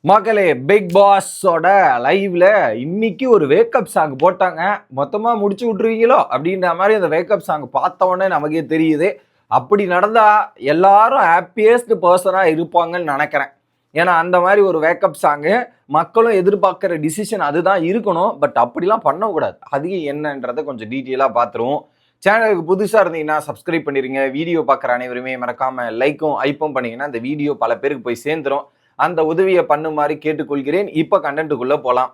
மக்களே, பிக் பாஸோட லைவ்ல இன்னைக்கு ஒரு வேக்கப் சாங் போட்டாங்க. மொத்தமா முடிச்சு விட்டுருவீங்களோ அப்படின்ற மாதிரி அந்த வேக்கப் சாங் பார்த்த உடனே நமக்கே தெரியுது. அப்படி நடந்தா எல்லாரும் ஹாப்பியஸ்ட் பர்சனா இருப்பாங்கன்னு நினைக்கிறேன். ஏன்னா அந்த மாதிரி ஒரு வேக்கப் சாங்கு மக்களும் எதிர்பார்க்குற டிசிஷன் அதுதான் இருக்கணும். பட் அப்படிலாம் பண்ணக்கூடாது. அது என்னன்றதை கொஞ்சம் டீட்டெயிலாக பார்த்துருவோம். சேனலுக்கு புதுசாக இருந்தீங்கன்னா சப்ஸ்கிரைப் பண்ணிடுங்க. வீடியோ பார்க்குற அனைவருமே மறக்காம லைக்கும் ஐப்பும் பண்ணீங்கன்னா இந்த வீடியோ பல பேருக்கு போய் சேர்ந்துரும். அந்த உதவியை பண்ணுமாறு கேட்டுக்கொள்கிறேன். இப்போ கண்டென்ட்டுக்குள்ளே போகலாம்.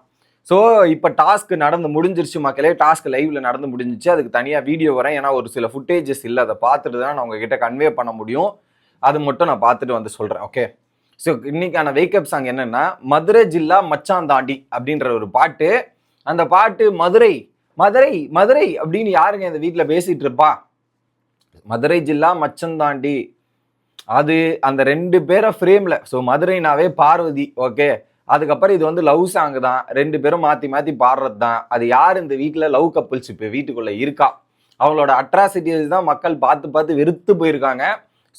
ஸோ இப்போ டாஸ்க் நடந்து முடிஞ்சிருச்சு மக்களே. டாஸ்க் லைவ்ல நடந்து முடிஞ்சிச்சு. அதுக்கு தனியாக வீடியோ வரேன். ஏன்னா ஒரு சில ஃபுட்டேஜஸ் இல்லை, அதை பார்த்துட்டு தான் நான் உங்ககிட்ட கன்வே பண்ண முடியும். அது மட்டும் நான் பார்த்துட்டு வந்து சொல்கிறேன். ஓகே. ஸோ இன்னைக்கான வேக்கப் சாங் என்னன்னா, மதுரை ஜில்லா மச்சாந்தாண்டி அப்படின்ற ஒரு பாட்டு. அந்த பாட்டு மதுரை மதுரை மதுரை அப்படின்னு யாருங்க இந்த வீட்டில் பேசிட்டு இருப்பா? மதுரை ஜில்லா மச்சந்தாண்டி, அது அந்த ரெண்டு பேரை ஃப்ரேம்ல. ஸோ மதுரைனாவே பார்வதி. ஓகே. அதுக்கப்புறம் இது வந்து லவ் சாங் தான். ரெண்டு பேரும் மாற்றி மாற்றி பாடுறது தான். அது யார் இந்த வீட்டில் லவ் கப்பிள்ஸ் இப்போ வீட்டுக்குள்ளே இருக்கா? அவங்களோட அட்ராசிட்டிஸ் தான் மக்கள் பார்த்து பார்த்து வெறுத்து போயிருக்காங்க.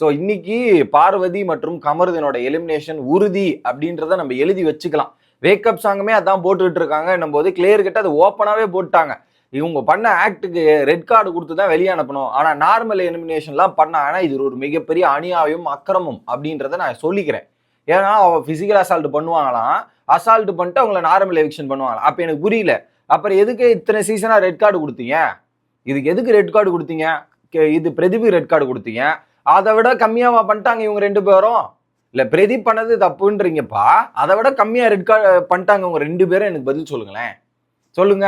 ஸோ இன்னைக்கு பார்வதி மற்றும் கமருதனோட எலிமினேஷன் உறுதி அப்படின்றத நம்ம எழுதி வச்சுக்கலாம். வேக்கப் சாங்குமே அதான் போட்டுக்கிட்டு இருக்காங்க போது கிளியர் கிட்ட அது ஓப்பனாகவே போட்டாங்க. இவங்க பண்ண ஆக்டுக்கு ரெட் கார்டு கொடுத்து தான் வெளியே அனுப்பணும். ஆனால் நார்மல் எலிமினேஷன்லாம் பண்ணாங்கன்னா இது ஒரு மிகப்பெரிய அநியாயம், அக்கிரமம் அப்படின்றத நான் சொல்லிக்கிறேன். ஏன்னா அவள் ஃபிசிக்கல் அசால்ட் பண்ணுவாங்களாம். அசால்ட் பண்ணிட்டு அவங்கள நார்மல் எவிக்ஷன் பண்ணுவாங்களாம். அப்போ எனக்கு புரியல. அப்புறம் எதுக்கு இத்தனை சீசனாக ரெட் கார்டு கொடுத்தீங்க? இதுக்கு எதுக்கு ரெட் கார்டு கொடுத்தீங்க? இது பிரதீப் ரெட் கார்டு கொடுத்தீங்க. அதை விட கம்மியாக பண்ணிட்டாங்க இவங்க ரெண்டு பேரும். இல்லை பிரதீப் பண்ணது தப்புன்றீங்கப்பா. அதை விட கம்மியாக ரெட் கார்டு பண்ணிட்டாங்க இவங்க ரெண்டு பேரும். எனக்கு பதில் சொல்லுங்களேன். சொல்லுங்க.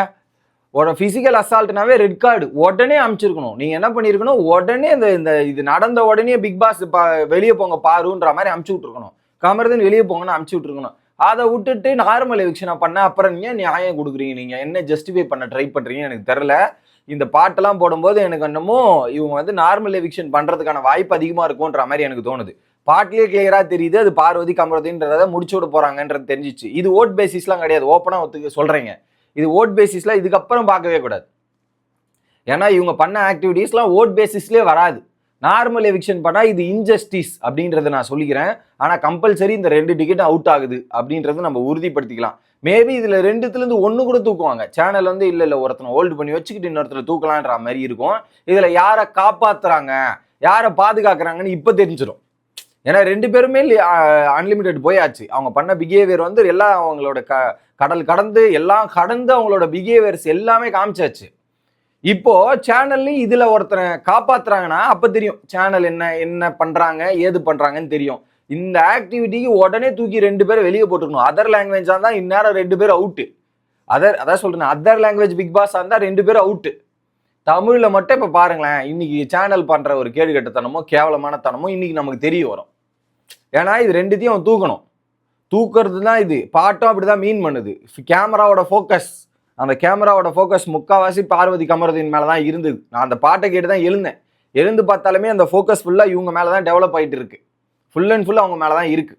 ஒரு ஃபிசிக்கல் அசால்ட்னாவே ரெட் கார்டு உடனே அனுப்பிச்சிருக்கணும். நீங்க என்ன பண்ணிருக்கணும், உடனே இந்த இது நடந்த உடனே பிக் பாஸ் வெளியே போங்க பாருன்ற மாதிரி அனுப்பிச்சு விட்டுருக்கணும். கமருதன் வெளியே போங்கன்னு அனுப்பிச்சு விட்டுருக்கணும். அதை விட்டுட்டு நார்மல் எவிக்ஷனை பண்ண அப்புறம் ஏன் நியாயம் கொடுக்குறீங்க? நீங்க என்ன ஜஸ்டிஃபை பண்ண ட்ரை பண்றீங்கன்னு எனக்கு தெரியல. இந்த பாட்டெல்லாம் போடும்போது எனக்கு என்னமோ இவங்க வந்து நார்மல் எவிக்ஷன் பண்றதுக்கான வாய்ப்பு அதிகமா இருக்கும்ன்ற மாதிரி எனக்கு தோணுது. பாட்டிலேயே கிளியரா தெரியுது அது பார்வதி கமருதின்றத முடிச்சு விட போறாங்கன்றது தெரிஞ்சிச்சு. இது ஓட் பேசிஸ்லாம் கிடையாது. ஓப்பனா ஒத்துக்க சொல்றீங்க. இது ஓட் பேசிஸ்ல இதுக்கப்புறம் பார்க்கவே கூடாது. ஏன்னா இவங்க பண்ண ஆக்டிவிட்டீஸ்லாம் ஓட் பேசிஸ்லேயே வராது. நார்மல் எவிக்ஷன் பண்ணால் இது இன்ஜஸ்டிஸ் அப்படின்றத நான் சொல்லிக்கிறேன். ஆனால் கம்பல்சரி இந்த 2 டிக்கெட் அவுட் ஆகுது அப்படின்றத நம்ம உறுதிப்படுத்திக்கலாம். மேபி இதில் 2த்துலேருந்து 1 கூட தூக்குவாங்க. சேனல் வந்து இல்லை ஒருத்தனை ஹோல்டு பண்ணி வச்சுக்கிட்டு இன்னொருத்தனை தூக்கலான்ற மாதிரி இருக்கும். இதில் யாரை காப்பாற்றுறாங்க, யாரை பாதுகாக்கிறாங்கன்னு இப்போ தெரிஞ்சிடும். ஏன்னா 2 பேருமே அன்லிமிட்டெட் போயாச்சு. அவங்க பண்ண பிஹேவியர் வந்து எல்லாம் அவங்களோட கடல் கடந்து எல்லாம் கடந்து அவங்களோட பிஹேவியர்ஸ் எல்லாமே காமிச்சாச்சு. இப்போ சேனல்லையும் இதுல ஒருத்தரை காப்பாத்துறாங்கன்னா அப்ப தெரியும் சேனல் என்ன பண்றாங்க ஏது பண்றாங்கன்னு தெரியும். இந்த ஆக்டிவிட்டிக்கு உடனே தூக்கி 2 பேரை வெளியே போட்டுக்கணும். அதர் லாங்குவேஜா தான் இந்நேரம் 2 பேர் அவுட்டு. அதான் சொல்றேன், அதர் லாங்குவேஜ் பிக் பாஸ் இருந்தா 2 பேர் அவுட்டு. தமிழ்ல மட்டும் இப்ப பாருங்களேன், இன்னைக்கு சேனல் பண்ற ஒரு கேடுகட்டத்தனமோ கேவலமான தனமோ இன்னைக்கு நமக்கு தெரிய வரும். ஏன்னா இது 2த்தையும் அவன் தூக்கணும். தூக்குறது தான் இது. பாட்டும் அப்படிதான் மீன் பண்ணுது. கேமராவோட ஃபோக்கஸ், அந்த கேமராவோட ஃபோக்கஸ் முக்கால்வாசி பார்வதி கமருதின் மேலே தான் இருந்தது. நான் அந்த பாட்டை கேட்டு தான் எழுந்து பார்த்தாலுமே அந்த ஃபோக்கஸ் ஃபுல்லாக இவங்க மேலே தான் டெவலப் ஆகிட்டு இருக்கு. ஃபுல் அண்ட் ஃபுல் அவங்க மேலே தான் இருக்கு.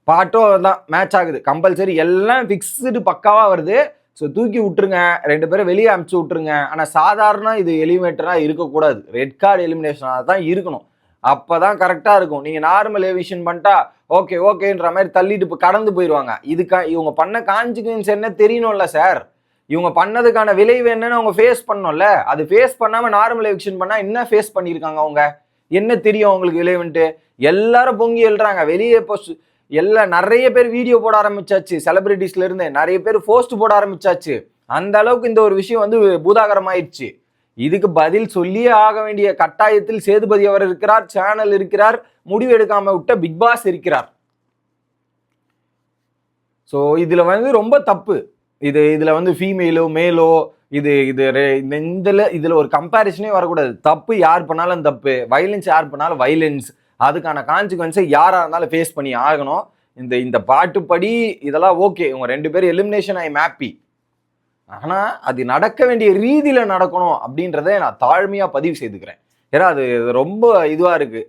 பாட்டும் தான் மேட்ச் ஆகுது. கம்பல்சரி எல்லாம் ஃபிக்ஸ்டு பக்காவாக வருது. ஸோ தூக்கி விட்டுருங்க, 2 பேரை வெளியே அனுப்பிச்சு விட்டுருங்க. ஆனால் சாதாரண இது எலிமினேட்டராக இருக்கக்கூடாது. ரெட் கார்டு எலிமினேஷனாக தான் இருக்கணும். அப்பதான் கரெக்டாக இருக்கும். நீங்கள் நார்மல் எவிஷன் பண்ணிட்டா ஓகேன்ற மாதிரி தள்ளிட்டு இப்போ கடந்து போயிடுவாங்க. இவங்க பண்ண கான்சிக்வன்ஸ் என்ன தெரியணும்ல சார். இவங்க பண்ணதுக்கான விளைவு என்னன்னு அவங்க ஃபேஸ் பண்ணணும்ல. அது ஃபேஸ் பண்ணாமல் நார்மல் எவிக்ஷன் பண்ணால் என்ன ஃபேஸ் பண்ணியிருக்காங்க அவங்க? என்ன தெரியும் அவங்களுக்கு விளைவுன்ட்டு? எல்லாரும் பொங்கி எழுறாங்க வெளியே. போஸ்ட் எல்லாம் நிறைய பேர் வீடியோ போட ஆரம்பிச்சாச்சு. செலிபிரிட்டிஸ்ல இருந்து நிறைய பேர் போஸ்ட் போட ஆரம்பிச்சாச்சு. அந்த அளவுக்கு இந்த ஒரு விஷயம் வந்து பூதாகரமாயிடுச்சு. இதுக்கு பதில் சொல்லியே ஆக வேண்டிய கட்டாயத்தில் சேதுபதி அவர் இருக்கிறார், சேனல் இருக்கிறார், முடிவு எடுக்காம விட்ட பிக் பாஸ் இருக்கிறார். ஸோ இதுல வந்து ரொம்ப தப்பு. இதுல வந்து ஃபீமேலோ மேலோ இதுல ஒரு கம்பேரிசனே வரக்கூடாது. தப்பு யார் பண்ணாலும் தப்பு, வயலன்ஸ் யார் பண்ணாலும் வயலன்ஸ். அதுக்கான கான்சிக்வன்ஸை யாரா இருந்தாலும் ஃபேஸ் பண்ணி ஆகணும். இந்த பாட்டுப்படி இதெல்லாம் ஓகே. இவங்க 2 பேரும் எலிமினேஷன் ஐ ஹாப்பி. ஆனா அது நடக்க வேண்டிய ரீதியில நடக்கணும் அப்படின்றத நான் தாழ்மையா பதிவு செய்துக்கிறேன். ஏன்னா அது ரொம்ப இதுவா இருக்கு.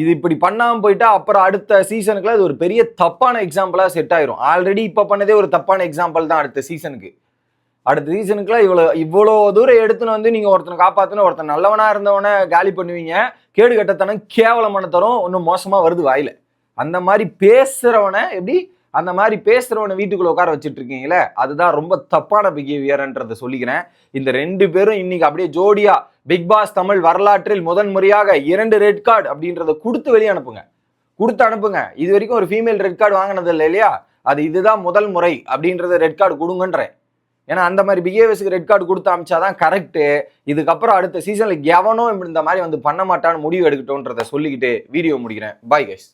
இது இப்படி பண்ணாம போயிட்டா அப்புறம் அடுத்த சீசனுக்குள்ள அது ஒரு பெரிய தப்பான எக்ஸாம்பிளா செட் ஆயிரும். ஆல்ரெடி இப்ப பண்ணதே ஒரு தப்பான எக்ஸாம்பிள் தான். அடுத்த சீசனுக்குள்ள இவ்வளோ தூரம் எடுத்துன்னு வந்து நீங்க ஒருத்தனை காப்பாத்தணும், ஒருத்தன் நல்லவனா இருந்தவனை காலி பண்ணுவீங்க. கேடு கட்டத்தனம் கேவலமான தரும் இன்னும் மோசமா வருது வாயில. அந்த மாதிரி பேசுறவனை எப்படி அந்த மாதிரி பேசுறவனை வீட்டுக்குள்ள உட்கார வச்சுட்டு இருக்கீங்களே, அதுதான் ரொம்ப தப்பான பிஹேவியர்ன்றதை சொல்லிக்கிறேன். இந்த 2 பேரும் இன்னைக்கு அப்படியே ஜோடியா பிக் பாஸ் தமிழ் வரலாற்றில் முதன்முறையாக 2 ரெட் கார்டு அப்படின்றத கொடுத்து வெளியே அனுப்புங்க. கொடுத்து அனுப்புங்க. இது வரைக்கும் ஒரு ஃபீமேல் ரெட் கார்டு வாங்கினது இல்லை இல்லையா? அது இதுதான் முதல் முறை அப்படின்றத ரெட் கார்டு கொடுங்கன்றேன். ஏன்னா அந்த மாதிரி பிஹேவியர்ஸ்க்கு ரெட் கார்டு கொடுத்து அமிச்சாதான் கரெக்டு. இதுக்கப்புறம் அடுத்த சீசன்ல எவனோ இந்த மாதிரி வந்து பண்ண மாட்டான்னு முடிவு எடுக்கட்டும்ன்றத சொல்லிக்கிட்டு வீடியோ முடிக்கிறேன். Bye guys.